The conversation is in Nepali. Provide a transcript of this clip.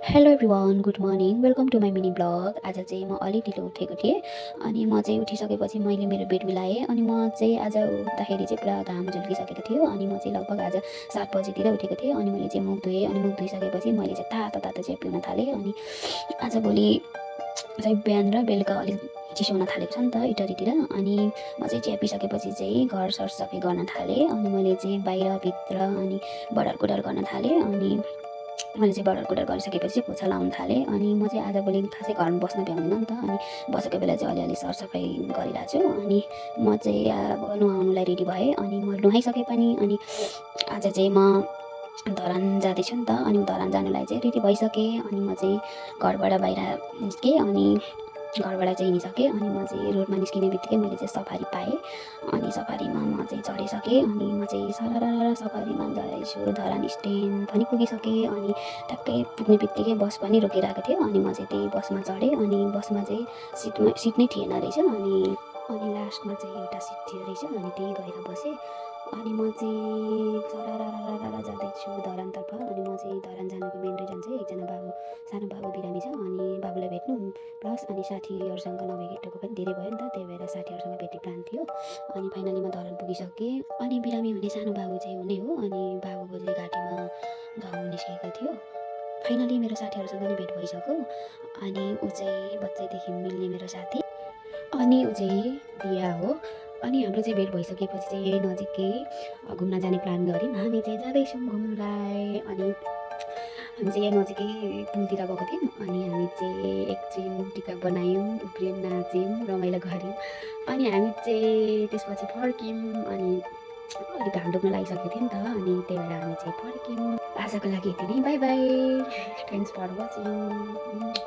Hello everyone, good morning, welcome to my mini blog. आज चाहिँ म अलि ढिलो उठेको थिएँ। अनि म चाहिँ उठिसकेपछि मैले मेरो बेड मिलाएँ। अनि म चाहिँ आज उठ्दाखेरि चाहिँ पुरा घाम झुल्किसकेको थियो। अनि म चाहिँ लगभग आज 7 बजीतिर उठेको थिएँ। अनि मैले चाहिँ मुख धोएँ। अनि मुख धोइसकेपछि मैले चाहिँ तातो तातो चिया पिउन थालेँ। अनि आजभोलि चाहिँ बिहान र बेलुका अलिक चिसो हुन थालेको छ नि त इटरीतिर। अनि म चाहिँ चिया पिसकेपछि चाहिँ घर सरसफाइ गर्न थालेँ। अनि मैले चाहिँ बाहिरभित्र अनि बढारकुढार गर्न थालेँ। अनि मैले चाहिँ बढारकुढार गरिसकेपछि पोछा लाउन थालेँ। अनि म चाहिँ आजभोलि खासै घरमा बस्न भ्याउँदिनँ नि त। अनि बसेको बेला चाहिँ अलिअलि सरसफाइ गरिरहेको छु। अनि म चाहिँ अब नुहाउनुलाई रेडी भएँ। अनि म नुहाइसकेँ पनि। अनि आज चाहिँ म धरान जाँदैछु नि त। अनि धरान जानुलाई चाहिँ रेडी भइसकेँ। अनि म चाहिँ घरबाट बाहिर निस्केँ। अनि घरबाट चाहिँ हिँडिसकेँ। अनि म चाहिँ रोडमा निस्किने बित्तिकै मैले चाहिँ सफारी पाएँ। अनि सफारीमा म चाहिँ चढिसकेँ। अनि म चाहिँ सरर सफारीमा जाँदैछु। धरान स्ट्यान्ड पनि पुगिसकेँ। अनि ट्याक्कै पुग्ने बित्तिकै बस पनि रोकिरहेको थियो। अनि म चाहिँ त्यही बसमा चढेँ। अनि बसमा चाहिँ सिट नै थिएन रहेछ। अनि लास्टमा चाहिँ एउटा सिट थियो रहेछ। अनि त्यहीँ गएर बसेँ। अनि म चाहिँ सरर जाँदैछु धरानतर्फ। अनि म चाहिँ धरान जानुको मेन रिजन चाहिँ एकजना सानो बाबु बिरामी छ। अनि बाबुलाई भेट्नु प्लस अनि साथीहरूसँग नभेटेको पनि धेरै भयो नि त। त्यही भएर साथीहरूसँग भेट्ने प्लान थियो। अनि फाइनली म धरान पुगिसकेँ। अनि बिरामी हुने सानो बाबु चाहिँ हुने हो। अनि बाबुको चाहिँ घाँटीमा घाउ निस्केको थियो। फाइनली मेरो साथीहरूसँग नि भेट भइसक्यो। अनि ऊ चाहिँ बच्चैदेखि मिल्ने मेरो साथी। अनि ऊ चाहिँ दिया हो। अनि हाम्रो चाहिँ भेट भइसकेपछि चाहिँ यही नजिकै घुम्न जाने प्लान गऱ्यौँ। हामी चाहिँ जाँदैछौँ घुम्नुलाई। अनि हामी चाहिँ यहाँ नजिकै पुलतिर गएको थियौँ। अनि हामी चाहिँ एकछिन टिका बनायौँ, उफ्रियौँ, नाच्यौँ, रमाइलो गऱ्यौँ। अनि हामी चाहिँ त्यसपछि फर्क्यौँ। अनि अलिक घाम डुब्न लागिसकेको थियो नि त। अनि त्यही भएर हामी चाहिँ फर्क्यौँ। आजको लागि यति नै, bye bye, thanks for watching.